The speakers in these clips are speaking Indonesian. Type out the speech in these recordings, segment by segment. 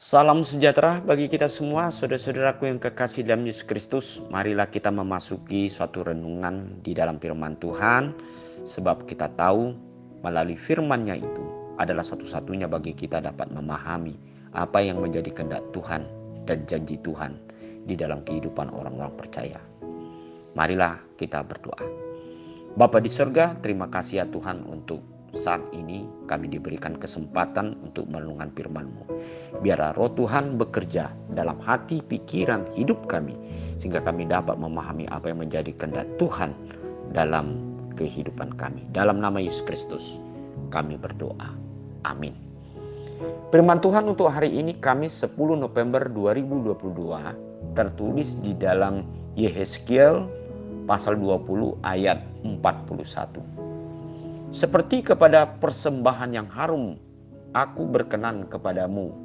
Salam sejahtera bagi kita semua, saudara-saudaraku yang kekasih dalam Yesus Kristus. Marilah kita memasuki suatu renungan di dalam firman Tuhan, sebab kita tahu melalui firman-Nya itu adalah satu-satunya bagi kita dapat memahami apa yang menjadi kehendak Tuhan dan janji Tuhan di dalam kehidupan orang-orang percaya. Marilah kita berdoa. Bapa di surga, terima kasih ya Tuhan untuk saat ini kami diberikan kesempatan untuk merenungkan firman-Mu. Biarlah roh Tuhan bekerja dalam hati, pikiran, hidup kami, sehingga kami dapat memahami apa yang menjadi kehendak Tuhan dalam kehidupan kami. Dalam nama Yesus Kristus kami berdoa. Amin. Firman Tuhan untuk hari ini Kamis 10 November 2022 tertulis di dalam Yehezkiel pasal 20 ayat 41. Seperti kepada persembahan yang harum, aku berkenan kepadamu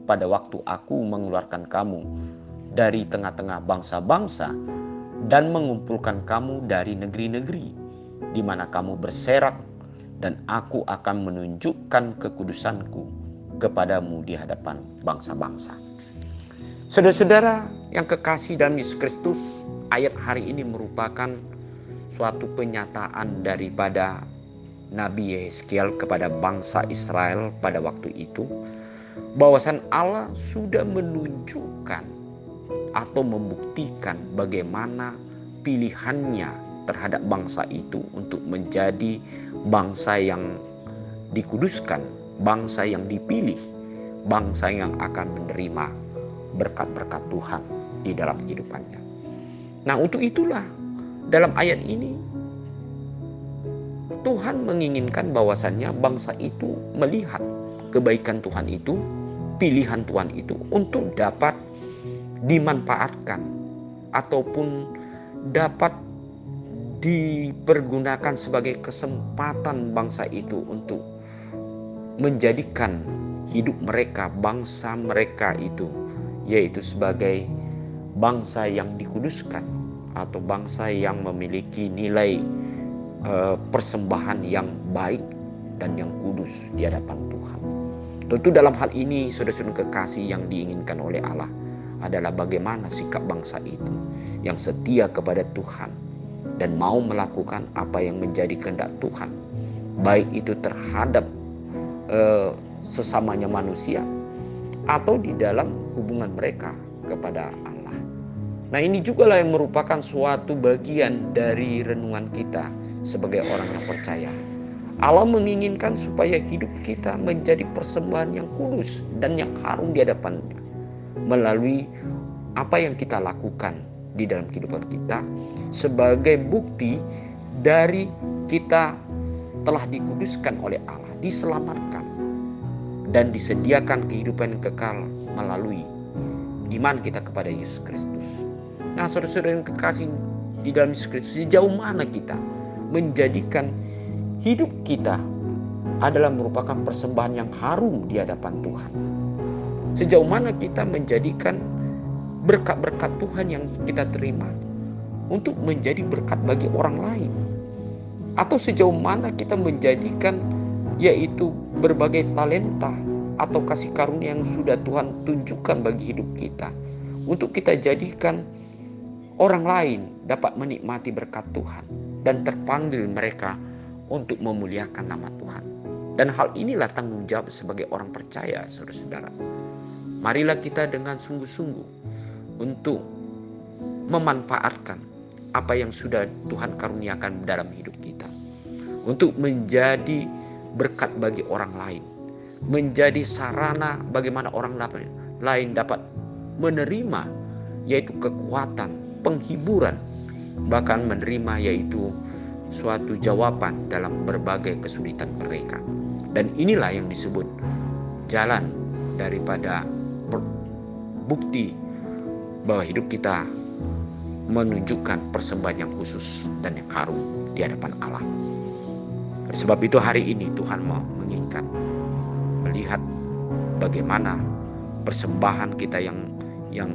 pada waktu aku mengeluarkan kamu dari tengah-tengah bangsa-bangsa dan mengumpulkan kamu dari negeri-negeri di mana kamu berserak, dan aku akan menunjukkan kekudusanku kepadamu di hadapan bangsa-bangsa. Saudara-saudara yang kekasih dalam Yesus Kristus, ayat hari ini merupakan suatu penyataan daripada Nabi Yehezkiel kepada bangsa Israel pada waktu itu, bahwasan Allah sudah menunjukkan atau membuktikan bagaimana pilihannya terhadap bangsa itu untuk menjadi bangsa yang dikuduskan, bangsa yang dipilih, bangsa yang akan menerima berkat-berkat Tuhan di dalam kehidupannya. Nah, untuk itulah dalam ayat ini Tuhan menginginkan bahwasannya bangsa itu melihat kebaikan Tuhan itu, pilihan Tuhan itu untuk dapat dimanfaatkan ataupun dapat dipergunakan sebagai kesempatan bangsa itu untuk menjadikan hidup mereka, bangsa mereka itu, yaitu sebagai bangsa yang dikuduskan atau bangsa yang memiliki nilai persembahan yang baik dan yang kudus di hadapan Tuhan. Tentu dalam hal ini saudara-saudara kekasih, yang diinginkan oleh Allah adalah bagaimana sikap bangsa itu yang setia kepada Tuhan dan mau melakukan apa yang menjadi kehendak Tuhan, baik itu terhadap sesamanya manusia atau di dalam hubungan mereka kepada Allah. Nah, ini juga lah yang merupakan suatu bagian dari renungan kita sebagai orang yang percaya. Allah menginginkan supaya hidup kita menjadi persembahan yang kudus dan yang harum di hadapan-Nya melalui apa yang kita lakukan di dalam kehidupan kita sebagai bukti dari kita telah dikuduskan oleh Allah, diselamatkan dan disediakan kehidupan yang kekal melalui iman kita kepada Yesus Kristus. Nah, saudara-saudara yang kekasih di dalam Yesus Kristus, sejauh mana kita menjadikan hidup kita adalah merupakan persembahan yang harum di hadapan Tuhan. Sejauh mana kita menjadikan berkat-berkat Tuhan yang kita terima untuk menjadi berkat bagi orang lain. Atau sejauh mana kita menjadikan yaitu berbagai talenta atau kasih karunia yang sudah Tuhan tunjukkan bagi hidup kita untuk kita jadikan orang lain dapat menikmati berkat Tuhan dan terpanggil mereka untuk memuliakan nama Tuhan. Dan hal inilah tanggung jawab sebagai orang percaya, saudara-saudara. Marilah kita dengan sungguh-sungguh untuk memanfaatkan apa yang sudah Tuhan karuniakan dalam hidup kita, untuk menjadi berkat bagi orang lain, menjadi sarana bagaimana orang lain dapat menerima yaitu kekuatan, penghiburan, bahkan menerima yaitu suatu jawaban dalam berbagai kesulitan mereka. Dan inilah yang disebut jalan daripada bukti bahwa hidup kita menunjukkan persembahan yang khusus dan yang harum di hadapan Allah. Oleh sebab itu hari ini Tuhan mau menginginkan melihat bagaimana persembahan kita yang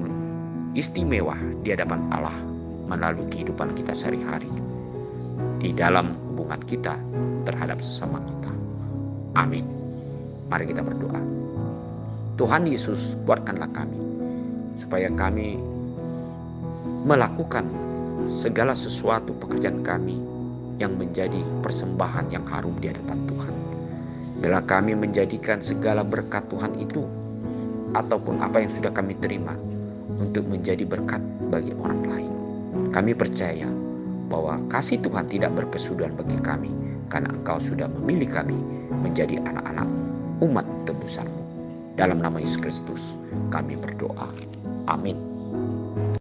istimewa di hadapan Allah melalui kehidupan kita sehari-hari di dalam hubungan kita terhadap sesama kita. Amin. Mari kita berdoa. Tuhan Yesus, kuatkanlah kami, supaya kami melakukan segala sesuatu pekerjaan kami yang menjadi persembahan yang harum di hadapan Tuhan. Bila kami menjadikan segala berkat Tuhan itu, ataupun apa yang sudah kami terima, untuk menjadi berkat bagi orang lain. Kami percaya bahwa kasih Tuhan tidak berkesudahan bagi kami, karena Engkau sudah memilih kami menjadi anak-anak-Mu, umat tebusan-Mu. Dalam nama Yesus Kristus kami berdoa. Amin.